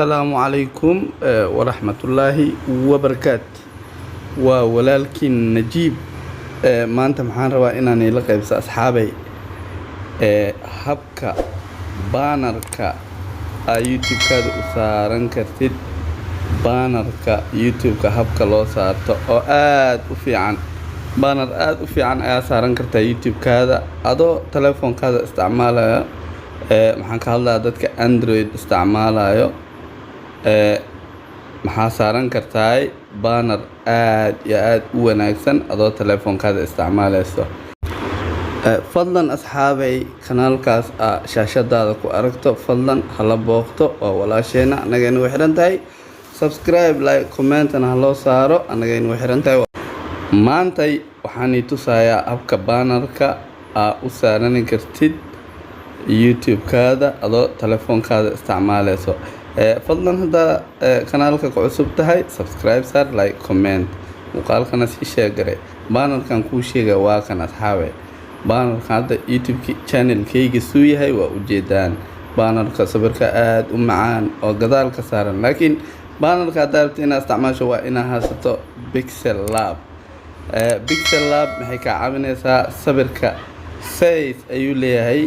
السلام عليكم ورحمة الله وبركاته وولالكن نجيب ما أنت محان روا إنني لقي بس أصحابي habka bannerka youtube kaada u saaran kartid bannerka youtube-ka habka loo saarto oo aad u fiican banner aad u fiican ayaa saaran kartaa youtube-kaada adoo telefoonkaada isticmaalayo maxaan ka hadlayaa dadka android isticmaalayo maxaa saaran kartaa banner aad iyo aad u wanaagsan adoo telefoonkaada isticmaalayso fadlan asxaabay kanaalkaas shaashadaada ku aragto fadlan hala booqto oo walaasheena anagayna way xiran tahay subscribe like comment ha loo saaro anagayna way xiran tahay maantay waxaan i tusayaa habka bannerka u saaran kartid youtube-kaada adoo telefoonkaada isticmaalayso fadlan hadda kanaalka ku cusub tahay subscribe saar like comment muuqaalkana si sheegare bannerkan kuu sheega waa kan asxaabay bannerka hadda youtube channel-kayga suu yahay waa ujeedaan bannerka sawirka aad u macaan oo gadaal ka saaran laakiin bannerka haddaad rabto inaad isticmaasho waa inaad haysato pixel lab maxay kaa caawinaysaa sawirka size ayuu leeyahay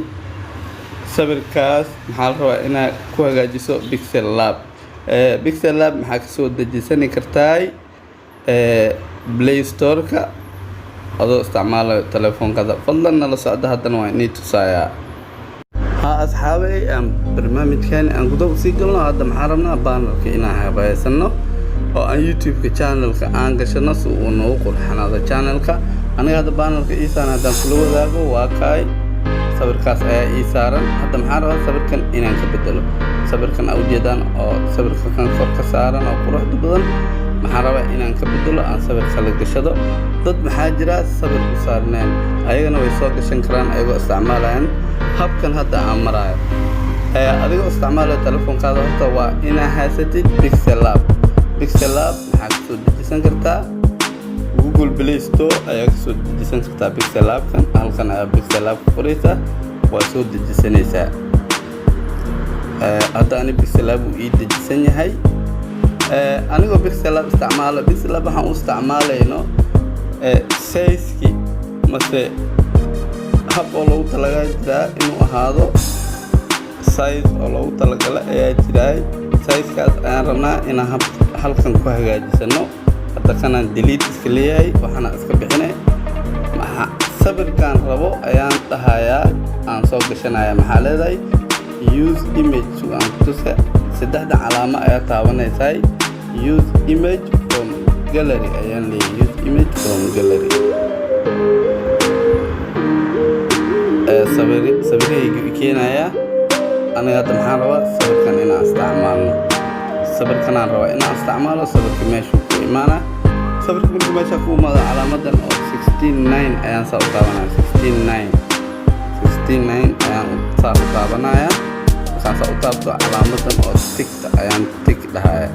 sawirkaas maxaa la rabaa inaad ku hagaajiso pixel lab maxaa kasoo dejisani kartaa play store-ka adoo isticmaalayo telefoonkaada fadlan nala socda haddana waa inii tusayaa asxaabay barnaamijkan aan gudaha usii galno hadda maxaa rabnaa bannerka inaan habaysano oo aan youtube-ka channelka aan gashano si uu noogu qurxanaado channelka aniga hadda bannerka ii saaran haddaan kula wadaago waa kaay sawirkaas ayaa ii saaran hadda maxaa rabaa sawirkan inaan ka bedelo sawirkan aa ujeedaan oo sawirka kan kor ka saaran oo quruxda badan maxaa rabaa inaan ka bedelo aan sawir kala gashado dad maxaa jira sawir u saarneen ayagana way soo gashan karaan ayagoo isticmaalayaan habkan hadda aan maraayo adigoo isticmaalayo telefoonkaada horta waa inaa haysatid pixel lab maxaa kasoo dejisan kartaa google play store ayaa kasoo dejisan kartaa pixel labkan halkan ayaa pixel lab ku furaysaa waa soo dejisanaysaa hadda ani pixel lab uu ii dejisan yahay anigoo pixel lab isticmaalo pixel lab waxaan u isticmaalayno size-ki mase hab oo loogu talagalay jiraa inuu ahaado size oo loogu talagalay ayaa jiraa size-kaas ayaan rabnaa inaan halkan ku hagaajisano hadda kanaan delete iska leeyahay waxaana iska bixinay sawirkaan rabo ayaan dhahayaa aan soo gashanaya maxaa leedahay use image aan kutusa saddexda calaamo ayaa taabanaysaa use image from gallery ayaan leeyahay use image from gallery sawirahayga i keenayaa aniga hadda maxaan rabaa sawirkan inaan isticmaalno sawirkanaan rabaa inaan isticmaalo sawirka meeshuu ku imaana sawirka markuu meesha ku imaado calaamadan oo 69 ayaan saa u taabanaya 69 ayaan saa u taabanaya markaan saa u taabto calaamadan oo tigta ayaan tig dhahaya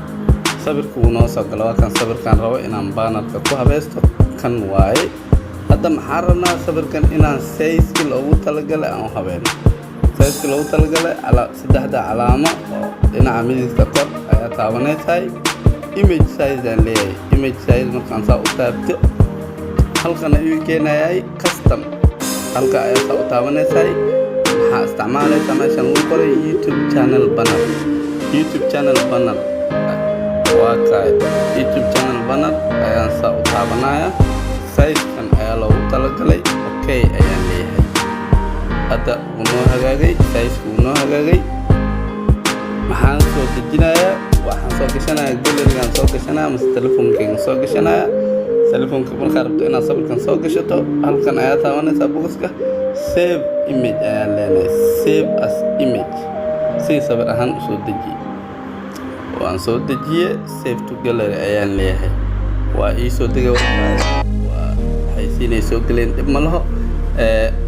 sawirka wuu noo soo gala waa kan sawirkaan rabo inaan bannerka ku habaysto kan waaye hadda maxaa rabnaa sawirkan inaan size-ki loogu talagalay aan u habayno size-ki loogu talagalay saddexda calaamo oo dhinaca midigta kor ayaa taabanaysaa image size aan leeyahay image size markaan saa u taabto halkan ayuu keenayay custom halka ayaa saa u taabanaysaa maxaa isticmaalaysaa meeshan lagu qoray youtube channel banner waa kaay youtube channel banner ayaan saa u taabanaya size-kan ayaa loogu talagalay okay ayaan leeyahay hadda wuu noo hagaagay size-ku wuu noo hagaagay maxaan soo dejinayaa waxaan soo gashanayaa gallerygaan soo gashanaya mase telefoonkayga soo gashanaya telefoonka markaa rabto inaad sawirkan soo gashato halkan ayaa taabanaysaa bogoska save image ayaan leenahay save as image si sawir ahaan usoo dejiye waan soo dejiye save to gallery ayaan leeyahay waa ii soo degay waxay siinay soo galeen dhib ma laho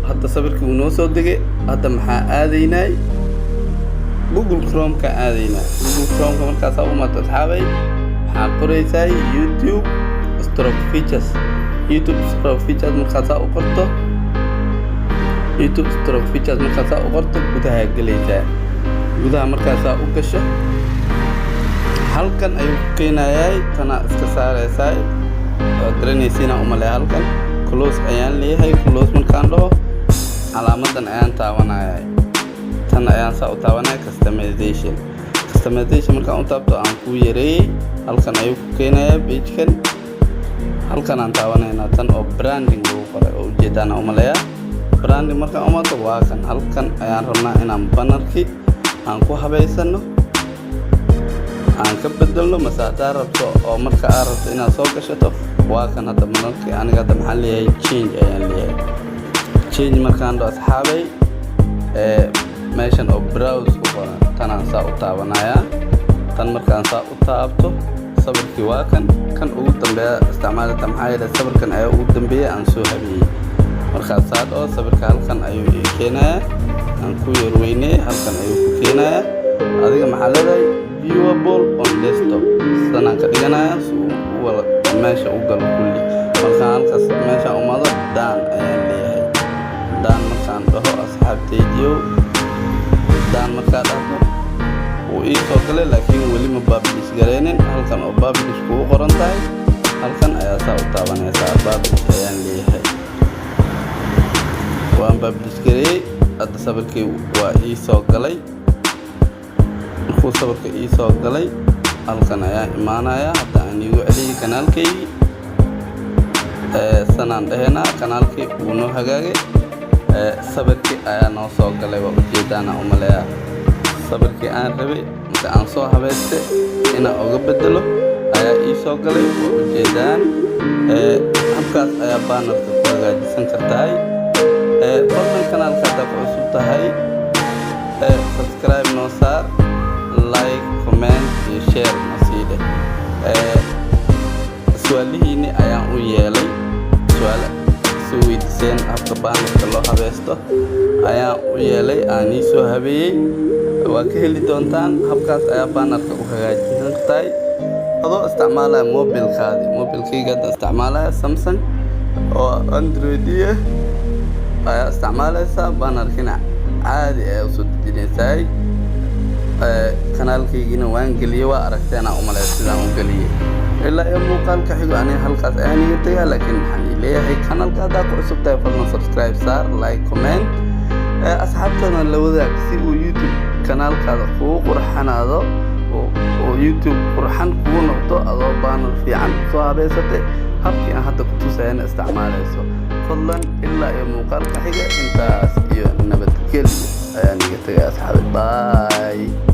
hadda sawirkii wuu noo soo degay hadda maxaa aadaynay google chrome-ka aadaynaa google chrome-ka markaasaa u mato asxaabay maxaa qoraysaa youtube stroke features markaasaa u qorto gudaha gelaysaa gudaha markaasaa u gasho halkan ayuu ku keenayay tana iska saaraysaa garanaysiina u malay halkan close ayaan leeyahay close markaan dhaho calaamadan ayaan taabanayay tan ayaan saa u taabanay customization markaan u taabto aan ku yareeyay halkan ayuu ku keenayaa page-kan halkan aan taabanaynaa tan oo branding lagu qoray oo ujeedaan u malaya branding markaan umaado waa kan halkan ayaan rabnaa inaan bannerkii aan ku habaysano aan ka bedelno masaadaa rabto oo marka aad rabto inaad soo gashato waa kan hadda bannerkii aniga hadda maxaan leeyahay change ayaan leeyahay change markaan dhaho asxaabay meeshan oo browse ku qoran tanaan saa u taabanayaa tan markaan saa u taabto sawirkii waa kan ugu dambeeya isticmaalada maxaa yeelay sawirkan ayaa ugu dambeeya aan soo habeeyey markaas saa dhaho sawirka halkan ayuu ii keenayaa aan ku yarweynay halkan ayuu ku keenayaa adiga maxaa leedahay viewable on desktop sanaan ka dhiganayaa si uu wala meesha u galo kulli markaan halkaas meeshaan umaado daan ayaan leeyahay daan markaan dhaho asxaabtaydiyow daan markaa dhahdo wuu ii soo galay laakiin weli ma publish garaynin halkan oo publish kugu qoran tahay halkan ayaa saa u taabanaysaa publish ayaan leeyahay waan publish gareeyey hadda sawirkii waa ii soo galay markuu sawirka ii soo galay halkan ayaa imaanaya hadda aan iigu celiyey kanaalkaygii sanaan dhahaynaa kanaalkii wuu noo hagaagay sawirkii ayaa noo soo galay waa ujeedaana u maleeyaa sawirkii aan rabay marka aan soo habaystay inaan uga bedelo ayaa ii soo galay waa ujeedaan habkaas ayaa bannerka ku hagaajisan kartahay fadlan kanaalka haddaa ku cusub tahay subscribe noo saar like comment iyo share ma sii dheh su'aalihiinni ayaan u yeelay su'aal soo weydiiseen habka bannerka loo habaysto ayaan u yeelay aan ii soo habeeyey waa ka heli doontaan habkaas ayaa bannerka u hagaajisan kartahay adoo isticmaalaya mobilkayga hadda isticmaalaya Samsung oo Android ayaa isticmaalaysaa bannerkina caadi ayaa usoo dejinaysaa kanaalkaygina waan geliyey waa aragteen aan u malay sidaan u geliyey ilaa iyo muuqaalka xigo aniga halkaas ayaan iga tagaa laakiin maxaan leeyahay kanaalka haddaa ku cusub tahay fadlan subscribe saar like comment asxaabtana la wadaag si uu YouTube kanaalkaada kugu qurxanaado oo YouTube qurxan kugu noqdo adoo banner fiican soo habaysatay habkii aan hadda ku tusayna isticmaalayso fadlan ilaa iyo muuqaalka xiga intaas iyo nabadgelyo ayaan iga tagay asxaabi bye